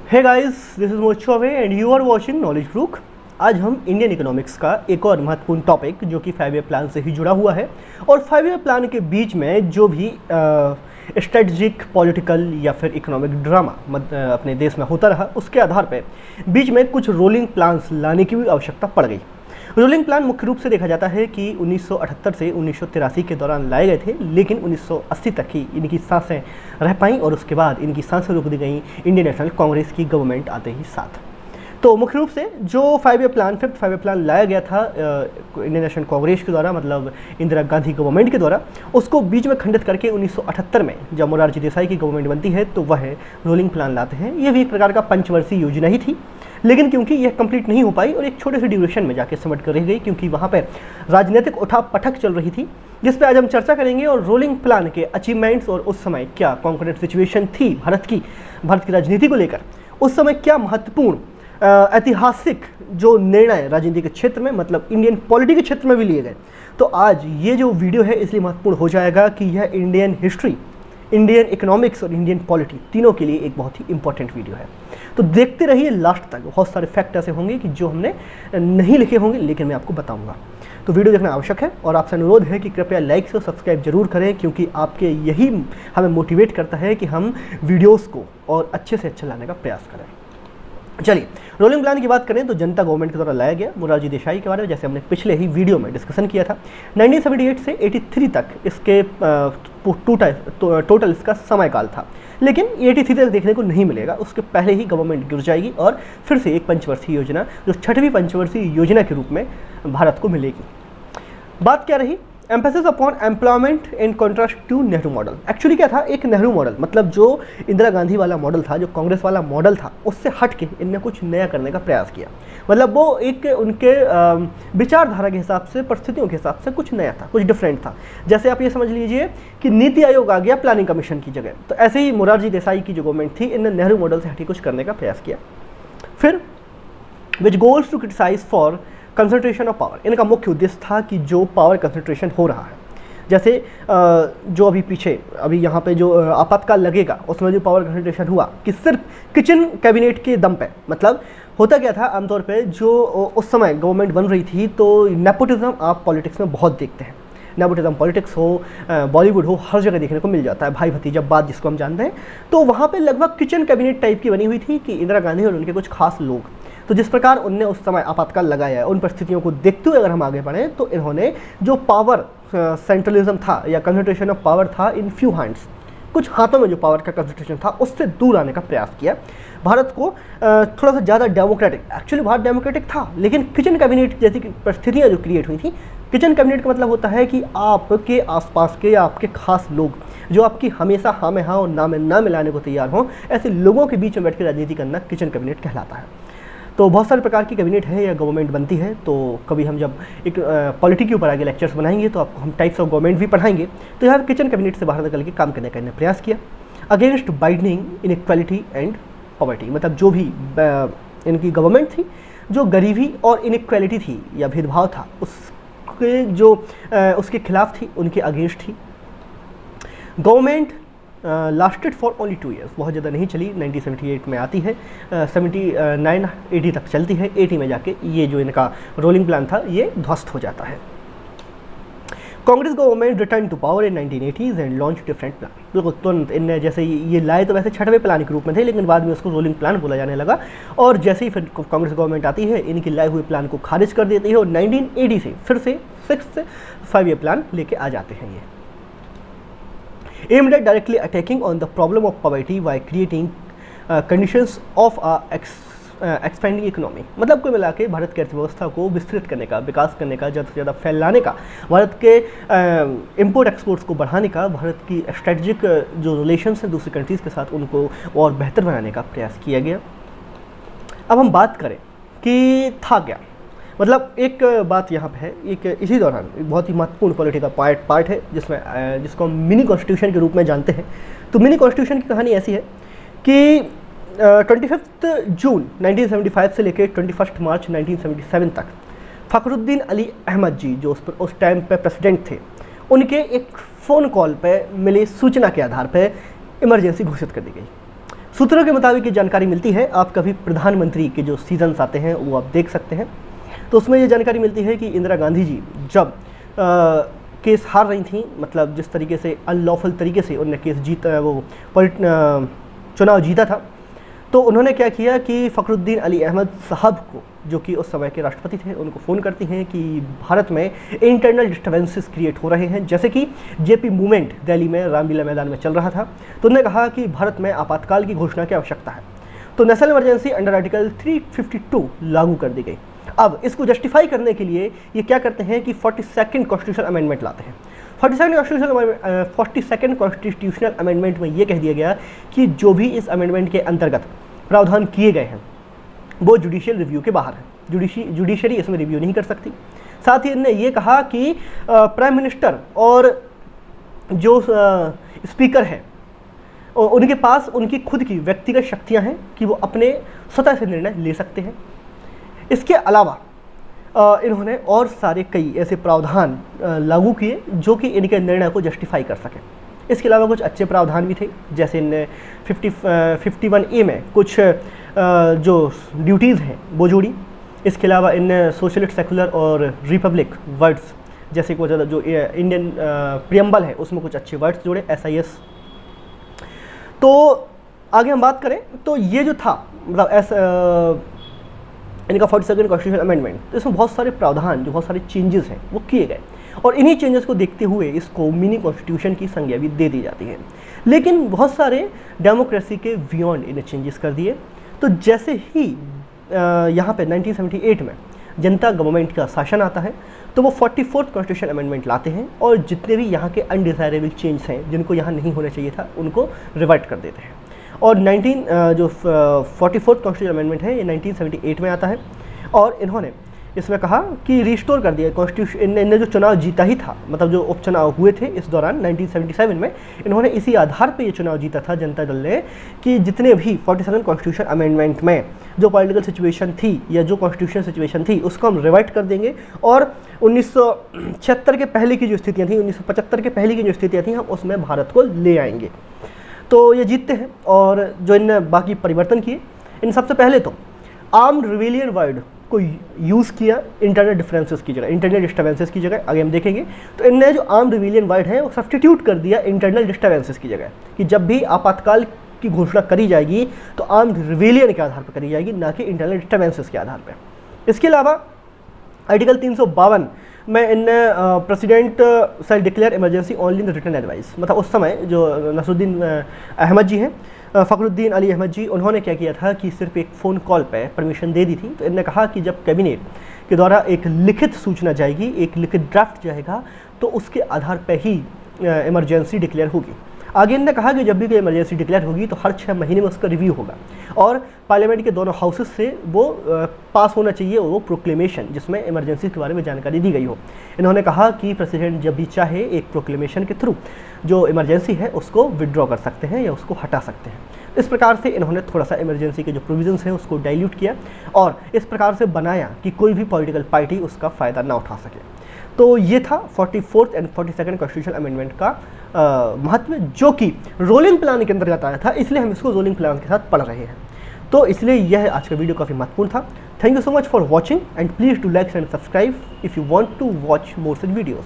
Hey guys, this is Mohit Chaubey and you are watching Knowledge Brook. आज हम Indian economics का एक और महत्वपूर्ण टॉपिक जो कि 5 ईयर प्लान से ही जुड़ा हुआ है और 5 ईयर प्लान के बीच में जो भी स्ट्रेटजिक पॉलिटिकल या फिर इकोनॉमिक ड्रामा अपने देश में होता रहा, उसके आधार पर बीच में कुछ रोलिंग प्लान्स लाने की भी आवश्यकता पड़ गई। रोलिंग प्लान मुख्य रूप से देखा जाता है कि 1978 से 1983 के दौरान लाए गए थे, लेकिन 1980 तक ही इनकी सांसें रह पाईं और उसके बाद इनकी सांसें रोक दी गई इंडियन नेशनल कांग्रेस की गवर्नमेंट आते ही साथ। तो मुख्य रूप से जो 5 year plan, 5th 5 year plan लाया गया था इंडियन नेशनल कांग्रेस के द्वारा, मतलब इंदिरा गांधी गवर्नमेंट के द्वारा, उसको बीच में खंडित करके 1978 में जब मोरारजी देसाई की गवर्नमेंट बनती है तो वह रोलिंग प्लान लाते हैं। ये भी एक प्रकार का पंचवर्षीय योजना ही थी, लेकिन क्योंकि यह कंप्लीट नहीं हो पाई और एक छोटे से ड्यूरेशन में जाके सिमट कर रह गई, क्योंकि वहाँ पर राजनीतिक उठापटक चल रही थी, जिस पर आज हम चर्चा करेंगे। और रोलिंग प्लान के अचीवमेंट्स और उस समय क्या कॉन्करेंट सिचुएशन थी भारत की राजनीति को लेकर, उस समय क्या महत्वपूर्ण ऐतिहासिक जो निर्णय राजनीति के क्षेत्र में, मतलब इंडियन पॉलिटी के क्षेत्र में भी लिए गए। तो आज ये जो वीडियो है इसलिए महत्वपूर्ण हो जाएगा कि यह इंडियन हिस्ट्री, इंडियन इकोनॉमिक्स और इंडियन पॉलिटी तीनों के लिए एक बहुत ही इंपॉर्टेंट वीडियो है। तो देखते रहिए लास्ट तक। बहुत सारे फैक्ट ऐसे होंगे कि जो हमने नहीं लिखे होंगे, लेकिन मैं आपको बताऊंगा। तो वीडियो देखना आवश्यक है और आपसे अनुरोध है कि कृपया लाइक से सब्सक्राइब जरूर करें, क्योंकि आपके यही हमें मोटिवेट करता है कि हम वीडियोस को और अच्छे से अच्छा लाने का प्रयास करें। चलिए, रोलिंग प्लान की बात करें तो जनता गवर्नमेंट के द्वारा लाया गया मोरारजी देसाई के बारे में, जैसे हमने पिछले ही वीडियो में डिस्कशन किया था। 1978 से 83 तक इसके टोटल इसका समयकाल था, लेकिन 83 तक देखने को नहीं मिलेगा। उसके पहले ही गवर्नमेंट गिर जाएगी और फिर से एक पंचवर्षीय योजना, जो 6वीं पंचवर्षीय योजना के रूप में भारत को मिलेगी। बात क्या रही? Emphasis upon employment in contrast to Nehru model. Actually क्या था, एक नेहरू मॉडल, मतलब जो इंदिरा गांधी वाला मॉडल था, जो कांग्रेस वाला मॉडल था, उससे हट के इनने कुछ नया करने का प्रयास किया। मतलब वो एक उनके विचारधारा के हिसाब से, परिस्थितियों के हिसाब से कुछ नया था, कुछ डिफरेंट था। जैसे आप ये समझ लीजिए कि नीति आयोग आ गया प्लानिंग कमीशन की जगह, तो ऐसे ही मोरारजी देसाई की जो गवर्नमेंट थी, इनने नेहरू मॉडल से हट के कुछ करने का प्रयास किया। फिर which goals to criticise for concentration of power. इनका मुख्य उद्देश्य था कि जो पावर कंसंट्रेशन हो रहा है, जैसे जो अभी यहाँ पे जो आपातकाल लगेगा, उसमें जो पावर कंसंट्रेशन हुआ कि सिर्फ किचन कैबिनेट के दम पे, मतलब होता क्या था आमतौर पे, जो उस समय गवर्नमेंट बन रही थी, तो नेपोटिज्म आप पॉलिटिक्स में बहुत देखते हैं। नेपोटिज्म पॉलिटिक्स हो, बॉलीवुड हो, हर जगह देखने को मिल जाता है, भाई भतीजा बात जिसको हम जानते हैं। तो वहाँ पे लगभग किचन कैबिनेट टाइप की बनी हुई थी कि इंदिरा गांधी और उनके कुछ खास लोग, तो जिस प्रकार उनने उस समय आपातकाल लगाया है, उन परिस्थितियों को देखते हुए अगर हम आगे बढ़ें तो इन्होंने जो पावर सेंट्रलिज्म था या कंसंट्रेशन ऑफ पावर था इन फ्यू हैंड्स, कुछ हाथों में जो पावर का कंसंट्रेशन था, उससे दूर आने का प्रयास किया। भारत को थोड़ा सा ज़्यादा डेमोक्रेटिक, एक्चुअली भारत डेमोक्रेटिक था, लेकिन किचन कैबिनेट जैसी परिस्थितियाँ जो क्रिएट हुई थी। किचन कैबिनेट का मतलब होता है कि आपके आसपास के या आपके खास लोग जो आपकी हमेशा हाँ में हाँ और ना में ना मिलाने को तैयार हों, ऐसे लोगों के बीच में बैठ कर राजनीति करना किचन कैबिनेट कहलाता है। तो बहुत सारे प्रकार की कैबिनेट है या गवर्नमेंट बनती है। तो कभी हम जब एक पॉलिटी के ऊपर आगे लेक्चर्स बनाएंगे तो आपको हम टाइप्स ऑफ गवर्नमेंट भी पढ़ाएंगे। तो यहाँ किचन कैबिनेट से बाहर निकल के काम करने का इन्हें प्रयास किया against widening inequality and poverty. मतलब जो भी इनकी गवर्नमेंट थी, जो गरीबी और इनइक्वालिटी थी या भेदभाव था, उसके जो उसके खिलाफ थी, उनके अगेंस्ट थी। Government lasted for only 2 years, बहुत ज़्यादा नहीं चली। 1978 में आती है, 79-80 तक चलती है। 80 में जाके ये जो इनका रोलिंग प्लान था ये ध्वस्त हो जाता है। Congress government return to power in 1980s and launch different plan. बिल्कुल तुरंत इनने जैसे ये लाए तो वैसे 6वें प्लान के रूप में थे, लेकिन बाद में उसको रोलिंग प्लान बोला जाने लगा। और जैसे ही फिर कांग्रेस गवर्नमेंट आती है, इनके लाए हुए प्लान को खारिज कर देती है और 1980 से फिर से 6th 5 ईयर प्लान लेके आ जाते हैं। ये aimed at directly attacking on the problem of poverty by creating conditions of a expanding economy। मतलब कुल मिला के भारत की अर्थव्यवस्था को विस्तृत करने का, विकास करने का, ज़्यादा से ज़्यादा फैलाने का, भारत के इंपोर्ट एक्सपोर्ट्स को बढ़ाने का, भारत की स्ट्रेटजिक जो रिलेशंस हैं दूसरी कंट्रीज़ के साथ, उनको और बेहतर बनाने का प्रयास किया गया। अब हम बात करें कि था क्या, मतलब एक बात यहाँ पे है, एक इसी दौरान एक बहुत ही महत्वपूर्ण पॉलिटिकल पार्ट है जिसको हम मिनी कॉन्स्टिट्यूशन के रूप में जानते हैं। तो मिनी कॉन्स्टिट्यूशन की कहानी ऐसी है कि 25 जून 1975 से लेकर 21 मार्च 1977 तक फ़खरुद्दीन अली अहमद जी, जो उस टाइम पे प्रेसिडेंट थे, उनके एक फ़ोन कॉल पे मिली सूचना के आधार पर इमरजेंसी घोषित कर दी गई। सूत्रों के मुताबिक ये जानकारी मिलती है, आप कभी प्रधानमंत्री के जो सीजन्स आते हैं वो आप देख सकते हैं, तो उसमें ये जानकारी मिलती है कि इंदिरा गांधी जी जब केस हार रही थी, मतलब जिस तरीके से अनलॉफुल तरीके से उन्होंने केस चुनाव जीता था, तो उन्होंने क्या किया कि फ़खरुद्दीन अली अहमद साहब को, जो कि उस समय के राष्ट्रपति थे, उनको फ़ोन करती हैं कि भारत में इंटरनल डिस्टर्बेंसेस क्रिएट हो रहे हैं, जैसे कि जेपी मूवमेंट दिल्ली में रामलीला मैदान में चल रहा था। तो उन्होंने कहा कि भारत में आपातकाल की घोषणा की आवश्यकता है, तो नेशनल इमरजेंसी अंडर आर्टिकल 352 लागू कर दी गई। अब इसको जस्टिफाई करने के लिए ये क्या करते हैं कि 42nd कॉन्स्टिट्यूशनल अमेंडमेंट लाते हैं। 42nd कॉन्स्टिट्यूशनल अमेंडमेंट में ये कह दिया गया कि जो भी इस अमेंडमेंट के अंतर्गत प्रावधान किए गए हैं वो जुडिशियल रिव्यू के बाहर है, जुडिशरी इसमें रिव्यू नहीं कर सकती। साथ ही इन्होंने ये कहा कि प्राइम मिनिस्टर और जो स्पीकर है उनके पास उनकी खुद की व्यक्तिगत शक्तियां हैं कि वो अपने स्वतः से निर्णय ले सकते हैं। इसके अलावा इन्होंने और सारे कई ऐसे प्रावधान लागू किए जो कि इनके निर्णय को जस्टिफाई कर सकें। इसके अलावा कुछ अच्छे प्रावधान भी थे, जैसे इन 51A में कुछ जो ड्यूटीज़ हैं वो जोड़ी। इसके अलावा इन सोशलिस्ट, सेकुलर और रिपब्लिक वर्ड्स, जैसे कुछ जो इंडियन प्रियम्बल है उसमें कुछ अच्छे वर्ड्स जोड़े, SIS। तो आगे हम बात करें तो ये जो था मतलब इनका 42nd कॉन्स्टिट्यूशनल अमेंडमेंट, तो इसमें बहुत सारे प्रावधान, जो बहुत सारे चेंजेस हैं वो किए गए, और इन्हीं चेंजेस को देखते हुए इसको मिनी कॉन्स्टिट्यूशन की संज्ञा भी दे दी जाती है। लेकिन बहुत सारे डेमोक्रेसी के बियॉन्ड इन्हें चेंजेस कर दिए। तो जैसे ही यहाँ पे 1978 में जनता गवर्नमेंट का शासन आता है, तो वो 44th कॉन्स्टिट्यूशनल अमेंडमेंट लाते हैं और जितने भी यहाँ के अनडिज़ायरेबल चेंज हैं जिनको यहाँ नहीं होना चाहिए था उनको रिवर्ट कर देते हैं। और 44th कॉन्स्टिट्यूशनल अमेंडमेंट है ये 1978 में आता है, और इन्होंने इसमें कहा कि रिस्टोर कर दिया कॉन्स्टिट्यूशन। इन्होंने जो चुनाव जीता ही था, मतलब जो उपचुनाव हुए थे इस दौरान 1977 में, इन्होंने इसी आधार पे ये चुनाव जीता था जनता दल ने कि जितने भी 47 कॉन्स्टिट्यूशन अमेंडमेंट में जो पॉलिटिकल सिचुएशन थी या जो कॉन्स्टिट्यूशन सिचुएशन थी उसको हम रिवर्ट कर देंगे, और 1976 के पहले की जो स्थितियाँ थी, 1975 के पहले की जो स्थितियाँ थी, हम उसमें भारत को ले आएंगे। तो ये जीतते हैं। और जो इनने बाकी परिवर्तन किए, इन सबसे पहले तो आर्म्ड रिवेलियन वर्ड को यूज़ किया इंटरनल डिफरेंसेस की जगह, इंटरनल डिस्टर्बेंसेस की जगह। आगे हम देखेंगे तो इनने जो आर्म्ड रिवेलियन वर्ड है वो सब्स्टिट्यूट कर दिया इंटरनल डिस्टर्बेंसेस की जगह, कि जब भी आपातकाल की घोषणा करी जाएगी तो आर्म्ड रिवेलियन के आधार पर करी जाएगी, ना कि इंटरनल डिस्टर्बेंसेस के आधार पर। इसके अलावा आर्टिकल 352 में इनने president shall declare emergency only in the written advice, मतलब उस समय जो नसरुद्दीन अहमद जी हैं, फ़खरुद्दीन अली अहमद जी, उन्होंने क्या किया था कि सिर्फ एक फ़ोन कॉल पे परमिशन दे दी थी। तो इन्होंने कहा कि जब कैबिनेट के द्वारा एक लिखित सूचना जाएगी, एक लिखित ड्राफ्ट जाएगा, तो उसके आधार पर ही इमरजेंसी डिक्लेयर होगी। आगे इन्होंने कहा कि जब भी कोई इमरजेंसी डिक्लेयर होगी तो हर 6 महीने में उसका रिव्यू होगा, और पार्लियामेंट के दोनों हाउसेस से वो पास होना चाहिए वो प्रोक्लेमेशन जिसमें इमरजेंसी के बारे में जानकारी दी गई हो। इन्होंने कहा कि प्रेसिडेंट जब भी चाहे एक प्रोक्लेमेशन के थ्रू जो इमरजेंसी है उसको विड्रॉ कर सकते हैं या उसको हटा सकते हैं। इस प्रकार से इन्होंने थोड़ा सा इमरजेंसी के जो प्रोविजंस हैं उसको डाइल्यूट किया, और इस प्रकार से बनाया कि कोई भी पॉलिटिकल पार्टी उसका फ़ायदा ना उठा सके। तो ये था 44th and 42nd constitutional amendment का महत्व, जो कि रोलिंग प्लान के अंतर्गत आया था, इसलिए हम इसको रोलिंग प्लान के साथ पढ़ रहे हैं। तो इसलिए यह आज का वीडियो काफ़ी महत्वपूर्ण था। Thank you so much for watching, and please do like and subscribe if you want to watch more such videos.